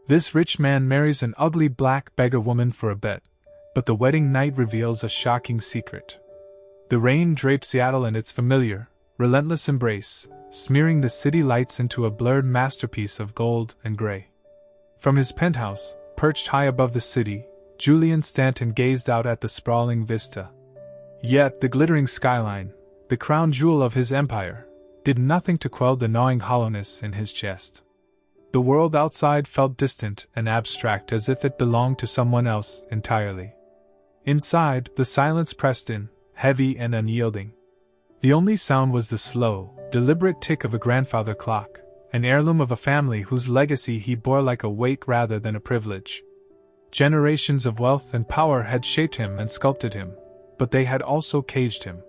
This rich man marries an ugly black beggar woman for a bet, but the wedding night reveals a shocking secret. The rain drapes Seattle in its familiar, relentless embrace, smearing the city lights into a blurred masterpiece of gold and gray. From his penthouse, perched high above the city, Julian Stanton gazed out at the sprawling vista. Yet the glittering skyline, the crown jewel of his empire, did nothing to quell the gnawing hollowness in his chest. The world outside felt distant and abstract, as if it belonged to someone else entirely. Inside, the silence pressed in, heavy and unyielding. The only sound was the slow, deliberate tick of a grandfather clock, an heirloom of a family whose legacy he bore like a weight rather than a privilege. Generations of wealth and power had shaped him and sculpted him, but they had also caged him.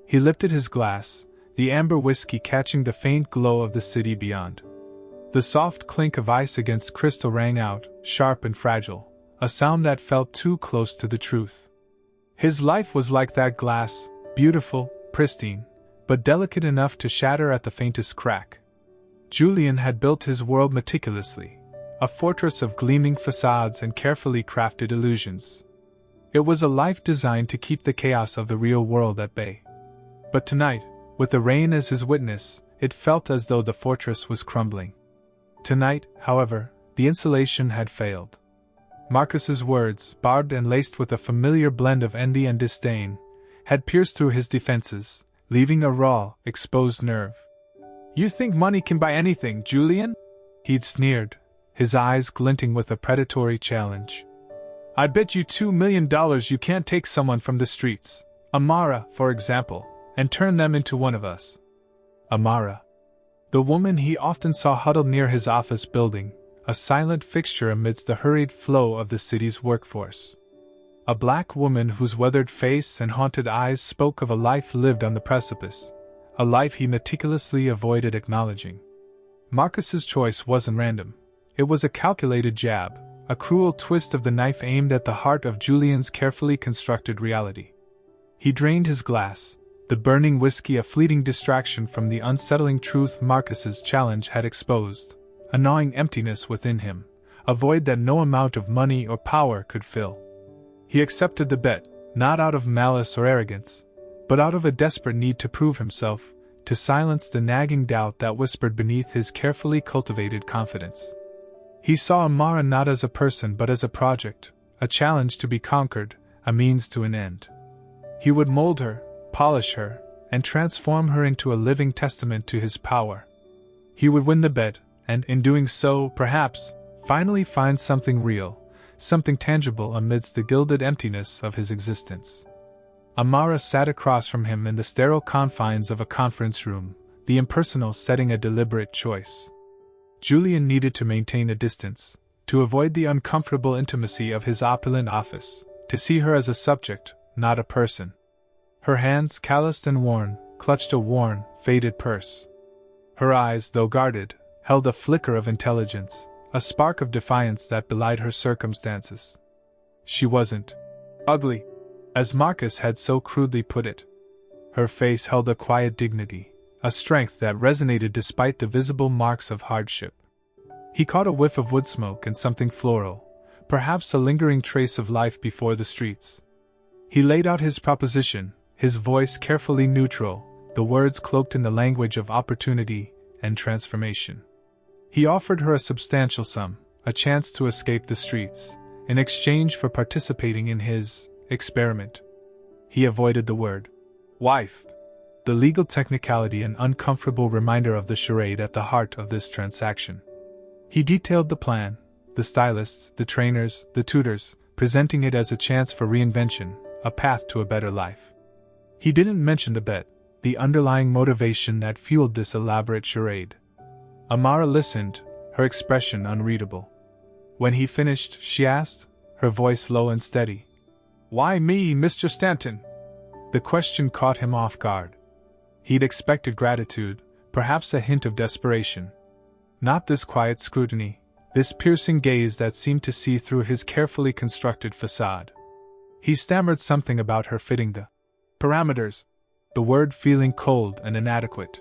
He lifted his glass, the amber whiskey catching the faint glow of the city beyond. The soft clink of ice against crystal rang out, sharp and fragile, a sound that felt too close to the truth. His life was like that glass, beautiful, pristine, but delicate enough to shatter at the faintest crack. Julian had built his world meticulously, a fortress of gleaming facades and carefully crafted illusions. It was a life designed to keep the chaos of the real world at bay. But tonight, with the rain as his witness, it felt as though the fortress was crumbling. Tonight, however, the insulation had failed. Marcus's words, barbed and laced with a familiar blend of envy and disdain, had pierced through his defenses, leaving a raw, exposed nerve. "You think money can buy anything, Julian?" he'd sneered, his eyes glinting with a predatory challenge. "I bet you $2 million you can't take someone from the streets, Amara, for example, and turn them into one of us." Amara. The woman he often saw huddled near his office building, a silent fixture amidst the hurried flow of the city's workforce. A black woman whose weathered face and haunted eyes spoke of a life lived on the precipice, a life he meticulously avoided acknowledging. Marcus's choice wasn't random. It was a calculated jab, a cruel twist of the knife aimed at the heart of Julian's carefully constructed reality. He drained his glass, the burning whiskey a fleeting distraction from the unsettling truth Marcus's challenge had exposed, a gnawing emptiness within him, a void that no amount of money or power could fill. He accepted the bet, not out of malice or arrogance, but out of a desperate need to prove himself, to silence the nagging doubt that whispered beneath his carefully cultivated confidence. He saw Amara not as a person but as a project, a challenge to be conquered, a means to an end. He would mold her, polish her, and transform her into a living testament to his power. He would win the bet, and in doing so, perhaps, finally find something real, something tangible amidst the gilded emptiness of his existence. Amara sat across from him in the sterile confines of a conference room, the impersonal setting a deliberate choice. Julian needed to maintain a distance, to avoid the uncomfortable intimacy of his opulent office, to see her as a subject, not a person. Her hands, calloused and worn, clutched a worn, faded purse. Her eyes, though guarded, held a flicker of intelligence, a spark of defiance that belied her circumstances. She wasn't ugly, as Marcus had so crudely put it. Her face held a quiet dignity, a strength that resonated despite the visible marks of hardship. He caught a whiff of wood smoke and something floral, perhaps a lingering trace of life before the streets. He laid out his proposition, his voice carefully neutral, the words cloaked in the language of opportunity and transformation. He offered her a substantial sum, a chance to escape the streets, in exchange for participating in his experiment. He avoided the word wife, the legal technicality an uncomfortable reminder of the charade at the heart of this transaction. He detailed the plan, the stylists, the trainers, the tutors, presenting it as a chance for reinvention, a path to a better life. He didn't mention the bet, the underlying motivation that fueled this elaborate charade. Amara listened, her expression unreadable. When he finished, she asked, her voice low and steady, "Why me, Mr. Stanton?" The question caught him off guard. He'd expected gratitude, perhaps a hint of desperation. Not this quiet scrutiny, this piercing gaze that seemed to see through his carefully constructed facade. He stammered something about her fitting the parameters, the word feeling cold and inadequate.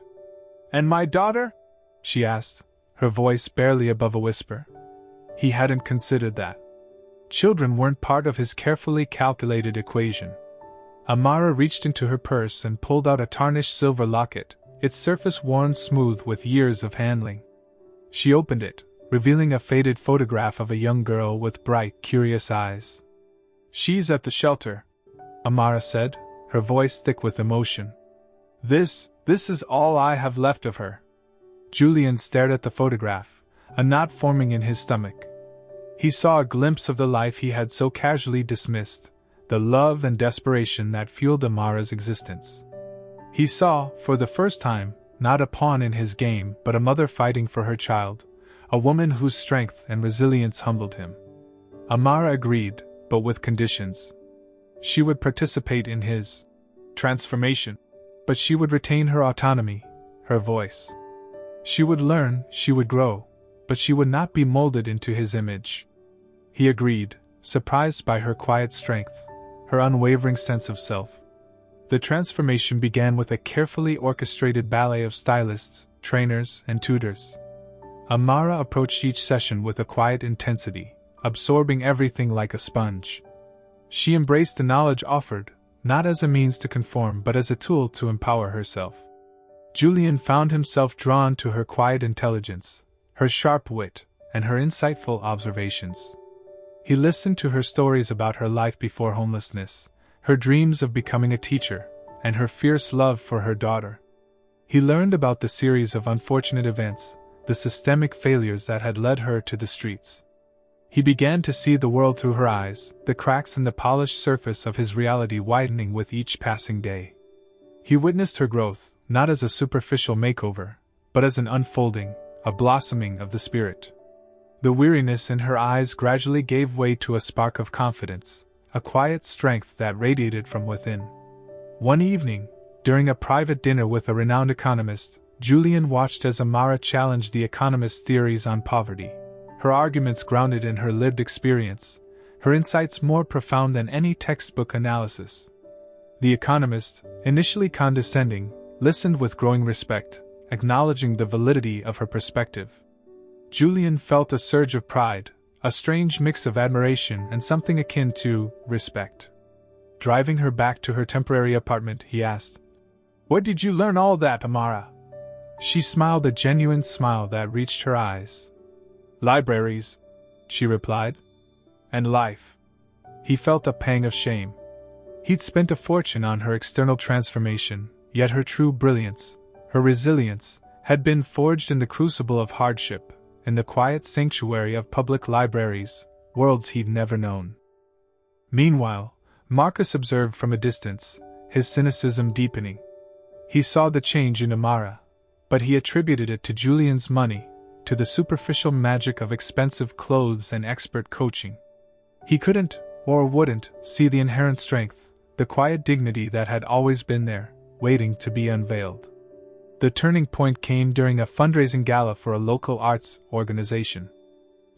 "And my daughter?" she asked, her voice barely above a whisper. He hadn't considered that. Children weren't part of his carefully calculated equation. Amara reached into her purse and pulled out a tarnished silver locket, its surface worn smooth with years of handling. She opened it, revealing a faded photograph of a young girl with bright, curious eyes. "She's at the shelter," Amara said, her voice thick with emotion. This is all I have left of her." Julian stared at the photograph, a knot forming in his stomach. He saw a glimpse of the life he had so casually dismissed, the love and desperation that fueled Amara's existence. He saw, for the first time, not a pawn in his game but a mother fighting for her child, a woman whose strength and resilience humbled him. Amara agreed, but with conditions. She would participate in his transformation, but she would retain her autonomy, her voice. She would learn, she would grow, but she would not be molded into his image. He agreed, surprised by her quiet strength, her unwavering sense of self. The transformation began with a carefully orchestrated ballet of stylists, trainers, and tutors. Amara approached each session with a quiet intensity, absorbing everything like a sponge. She embraced the knowledge offered, not as a means to conform but as a tool to empower herself. Julian found himself drawn to her quiet intelligence, her sharp wit, and her insightful observations. He listened to her stories about her life before homelessness, her dreams of becoming a teacher, and her fierce love for her daughter. He learned about the series of unfortunate events, the systemic failures that had led her to the streets. He began to see the world through her eyes, the cracks in the polished surface of his reality widening with each passing day. He witnessed her growth, not as a superficial makeover, but as an unfolding, a blossoming of the spirit. The weariness in her eyes gradually gave way to a spark of confidence, a quiet strength that radiated from within. One evening, during a private dinner with a renowned economist, Julian watched as Amara challenged the economist's theories on poverty. Her arguments grounded in her lived experience, her insights more profound than any textbook analysis. The economist, initially condescending, listened with growing respect, acknowledging the validity of her perspective. Julian felt a surge of pride, a strange mix of admiration and something akin to respect. Driving her back to her temporary apartment, he asked, "Where did you learn all that, Amara?" She smiled a genuine smile that reached her eyes. "Libraries," she replied. "And life." He felt a pang of shame. He'd spent a fortune on her external transformation, yet her true brilliance, her resilience, had been forged in the crucible of hardship, in the quiet sanctuary of public libraries, worlds he'd never known. Meanwhile, Marcus observed from a distance, his cynicism deepening. He saw the change in Amara, but he attributed it to Julian's money, to the superficial magic of expensive clothes and expert coaching. He couldn't, or wouldn't, see the inherent strength, the quiet dignity that had always been there, waiting to be unveiled. The turning point came during a fundraising gala for a local arts organization.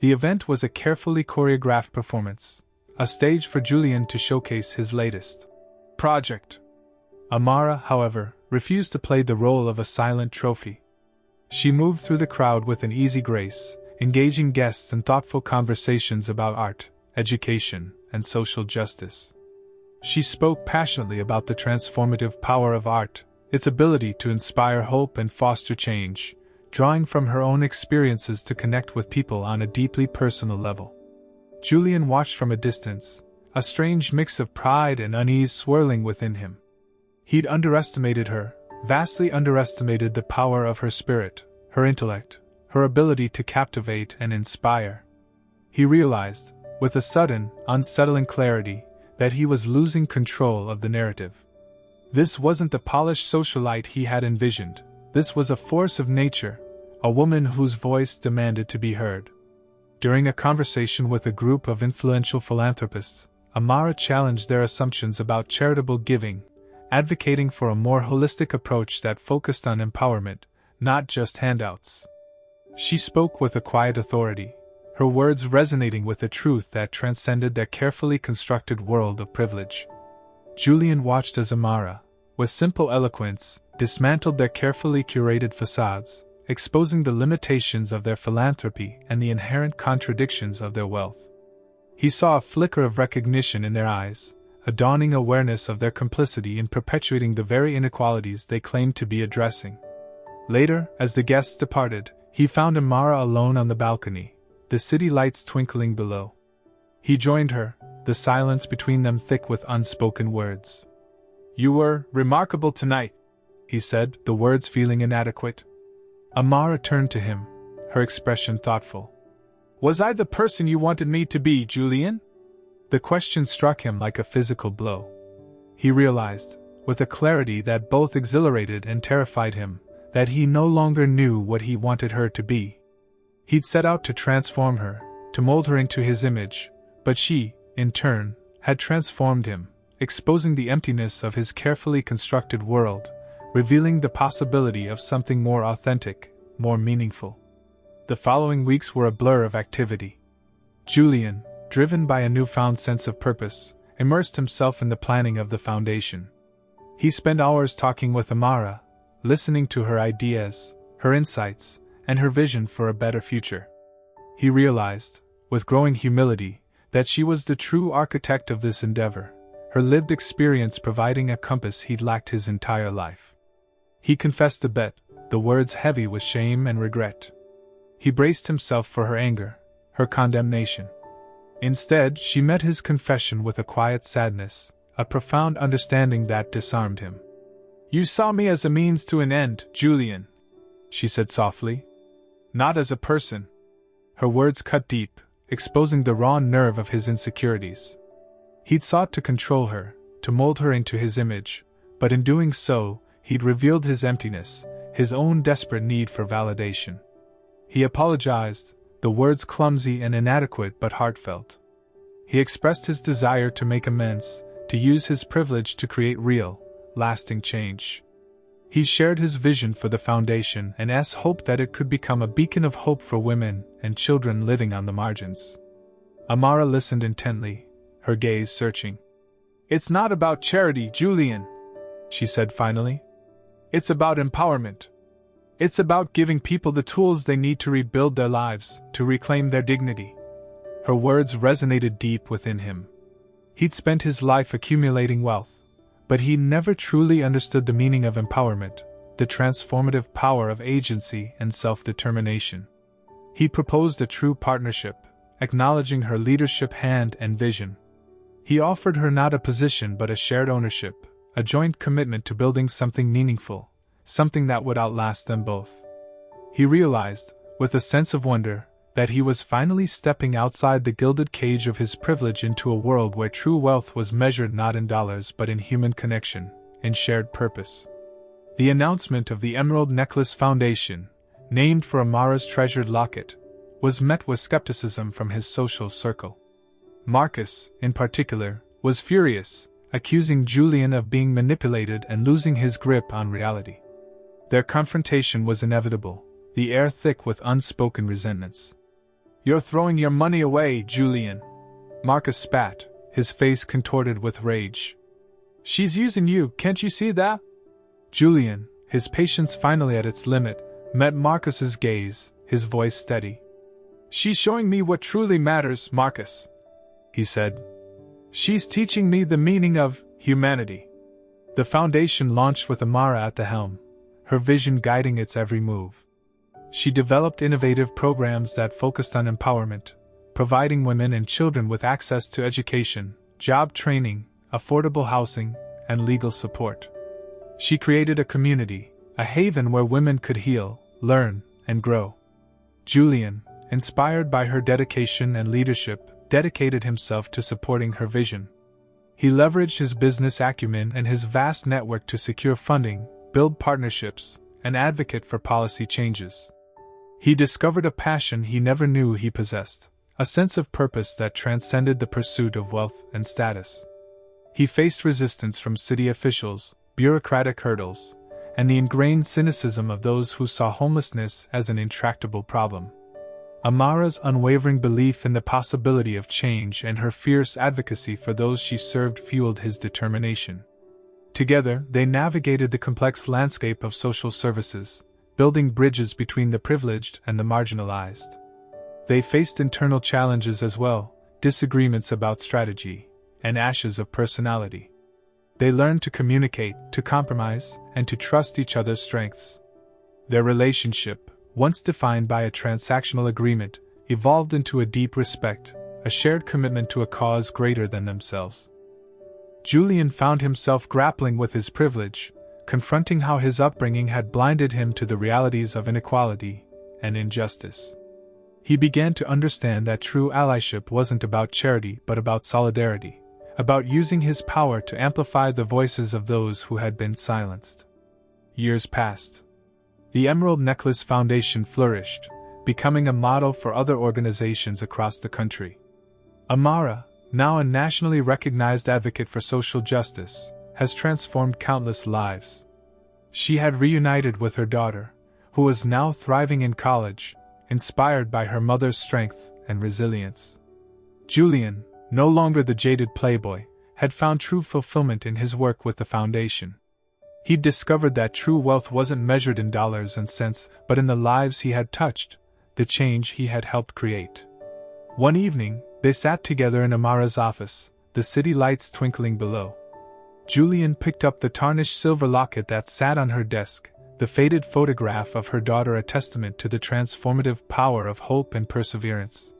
The event was a carefully choreographed performance, a stage for Julian to showcase his latest project. Amara, however, refused to play the role of a silent trophy. She moved through the crowd with an easy grace, engaging guests in thoughtful conversations about art, education, and social justice. She spoke passionately about the transformative power of art, its ability to inspire hope and foster change, drawing from her own experiences to connect with people on a deeply personal level. Julian watched from a distance, a strange mix of pride and unease swirling within him. He'd underestimated her, vastly underestimated the power of her spirit, her intellect, her ability to captivate and inspire. He realized, with a sudden, unsettling clarity, that he was losing control of the narrative. This wasn't the polished socialite he had envisioned. This was a force of nature, a woman whose voice demanded to be heard. During a conversation with a group of influential philanthropists, Amara challenged their assumptions about charitable giving, advocating for a more holistic approach that focused on empowerment, not just handouts. She spoke with a quiet authority, her words resonating with a truth that transcended their carefully constructed world of privilege. Julian watched as Amara, with simple eloquence, dismantled their carefully curated facades, exposing the limitations of their philanthropy and the inherent contradictions of their wealth. He saw a flicker of recognition in their eyes, a dawning awareness of their complicity in perpetuating the very inequalities they claimed to be addressing. Later, as the guests departed, he found Amara alone on the balcony, the city lights twinkling below. He joined her, the silence between them thick with unspoken words. "You were remarkable tonight," he said, the words feeling inadequate. Amara turned to him, her expression thoughtful. "Was I the person you wanted me to be, Julian?" The question struck him like a physical blow. He realized, with a clarity that both exhilarated and terrified him, that he no longer knew what he wanted her to be. He'd set out to transform her, to mold her into his image, but she, in turn, had transformed him, exposing the emptiness of his carefully constructed world, revealing the possibility of something more authentic, more meaningful. The following weeks were a blur of activity. Julian, driven by a newfound sense of purpose, immersed himself in the planning of the foundation. He spent hours talking with Amara, listening to her ideas, her insights, and her vision for a better future. He realized, with growing humility, that she was the true architect of this endeavor, her lived experience providing a compass he'd lacked his entire life. He confessed the bet, the words heavy with shame and regret. He braced himself for her anger, her condemnation. Instead, she met his confession with a quiet sadness, a profound understanding that disarmed him. "You saw me as a means to an end, Julian," she said softly. "Not as a person." Her words cut deep, exposing the raw nerve of his insecurities. He'd sought to control her, to mold her into his image, but in doing so, he'd revealed his emptiness, his own desperate need for validation. He apologized, the words clumsy and inadequate but heartfelt. He expressed his desire to make amends, to use his privilege to create real, lasting change. He shared his vision for the foundation and hoped that it could become a beacon of hope for women and children living on the margins. Amara listened intently, her gaze searching. "It's not about charity, Julian," she said finally. "It's about empowerment. It's about giving people the tools they need to rebuild their lives, to reclaim their dignity." Her words resonated deep within him. He'd spent his life accumulating wealth, but he never truly understood the meaning of empowerment, the transformative power of agency and self-determination. He proposed a true partnership, acknowledging her leadership hand and vision. He offered her not a position but a shared ownership, a joint commitment to building something meaningful, something that would outlast them both. He realized, with a sense of wonder, that he was finally stepping outside the gilded cage of his privilege into a world where true wealth was measured not in dollars but in human connection, in shared purpose. The announcement of the Emerald Necklace Foundation, named for Amara's treasured locket, was met with skepticism from his social circle. Marcus, in particular, was furious, accusing Julian of being manipulated and losing his grip on reality. Their confrontation was inevitable, the air thick with unspoken resentments. "You're throwing your money away, Julian," Marcus spat, his face contorted with rage. "She's using you, can't you see that?" Julian, his patience finally at its limit, met Marcus's gaze, his voice steady. "She's showing me what truly matters, Marcus," he said. "She's teaching me the meaning of humanity." The foundation launched with Amara at the helm, her vision guiding its every move. She developed innovative programs that focused on empowerment, providing women and children with access to education, job training, affordable housing, and legal support. She created a community, a haven where women could heal, learn, and grow. Julian, inspired by her dedication and leadership, dedicated himself to supporting her vision. He leveraged his business acumen and his vast network to secure funding, build partnerships, and advocate for policy changes. He discovered a passion he never knew he possessed, a sense of purpose that transcended the pursuit of wealth and status. He faced resistance from city officials, bureaucratic hurdles, and the ingrained cynicism of those who saw homelessness as an intractable problem. Amara's unwavering belief in the possibility of change and her fierce advocacy for those she served fueled his determination. Together, they navigated the complex landscape of social services, building bridges between the privileged and the marginalized. They faced internal challenges as well, disagreements about strategy, and ashes of personality. They learned to communicate, to compromise, and to trust each other's strengths. Their relationship, once defined by a transactional agreement, evolved into a deep respect, a shared commitment to a cause greater than themselves. Julian found himself grappling with his privilege, confronting how his upbringing had blinded him to the realities of inequality and injustice. He began to understand that true allyship wasn't about charity but about solidarity, about using his power to amplify the voices of those who had been silenced. Years passed. The Emerald Necklace Foundation flourished, becoming a model for other organizations across the country. Amara, now a nationally recognized advocate for social justice, has transformed countless lives. She had reunited with her daughter, who was now thriving in college, inspired by her mother's strength and resilience. Julian, no longer the jaded playboy, had found true fulfillment in his work with the foundation. He'd discovered that true wealth wasn't measured in dollars and cents, but in the lives he had touched, the change he had helped create. One evening, they sat together in Amara's office, the city lights twinkling below. Julian picked up the tarnished silver locket that sat on her desk, the faded photograph of her daughter a testament to the transformative power of hope and perseverance.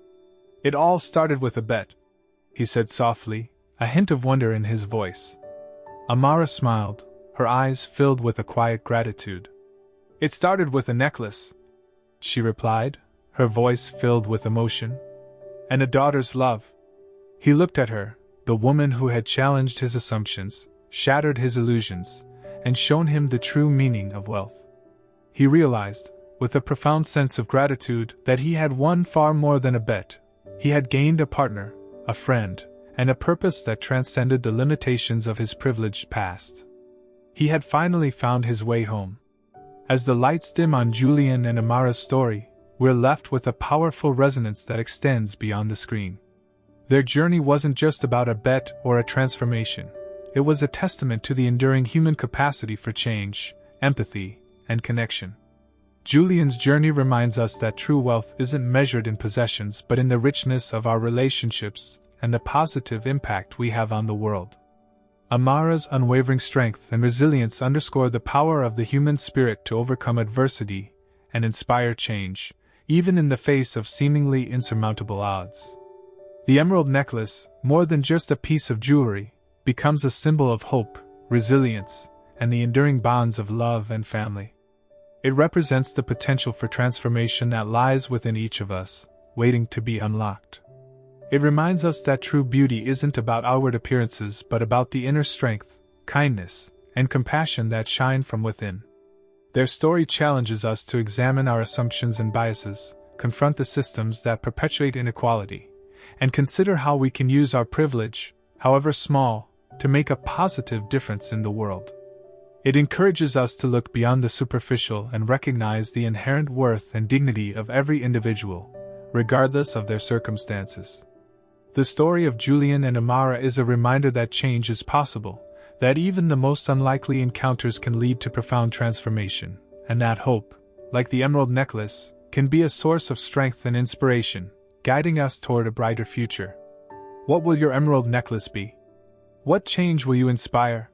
"It all started with a bet," he said softly, a hint of wonder in his voice. Amara smiled, her eyes filled with a quiet gratitude. "It started with a necklace," she replied, her voice filled with emotion. "And a daughter's love." He looked at her, the woman who had challenged his assumptions, shattered his illusions, and shown him the true meaning of wealth. He realized, with a profound sense of gratitude, that he had won far more than a bet. He had gained a partner, a friend, and a purpose that transcended the limitations of his privileged past. He had finally found his way home. As the lights dim on Julian and Amara's story, we're left with a powerful resonance that extends beyond the screen. Their journey wasn't just about a bet or a transformation. It was a testament to the enduring human capacity for change, empathy, and connection. Julian's journey reminds us that true wealth isn't measured in possessions but in the richness of our relationships and the positive impact we have on the world. Amara's unwavering strength and resilience underscore the power of the human spirit to overcome adversity and inspire change, even in the face of seemingly insurmountable odds. The emerald necklace, more than just a piece of jewelry, becomes a symbol of hope, resilience, and the enduring bonds of love and family. It represents the potential for transformation that lies within each of us, waiting to be unlocked. It reminds us that true beauty isn't about outward appearances but about the inner strength, kindness, and compassion that shine from within. Their story challenges us to examine our assumptions and biases, confront the systems that perpetuate inequality, and consider how we can use our privilege, however small, to make a positive difference in the world. It encourages us to look beyond the superficial and recognize the inherent worth and dignity of every individual, regardless of their circumstances. The story of Julian and Amara is a reminder that change is possible, that even the most unlikely encounters can lead to profound transformation, and that hope, like the emerald necklace, can be a source of strength and inspiration, guiding us toward a brighter future. What will your emerald necklace be? What change will you inspire?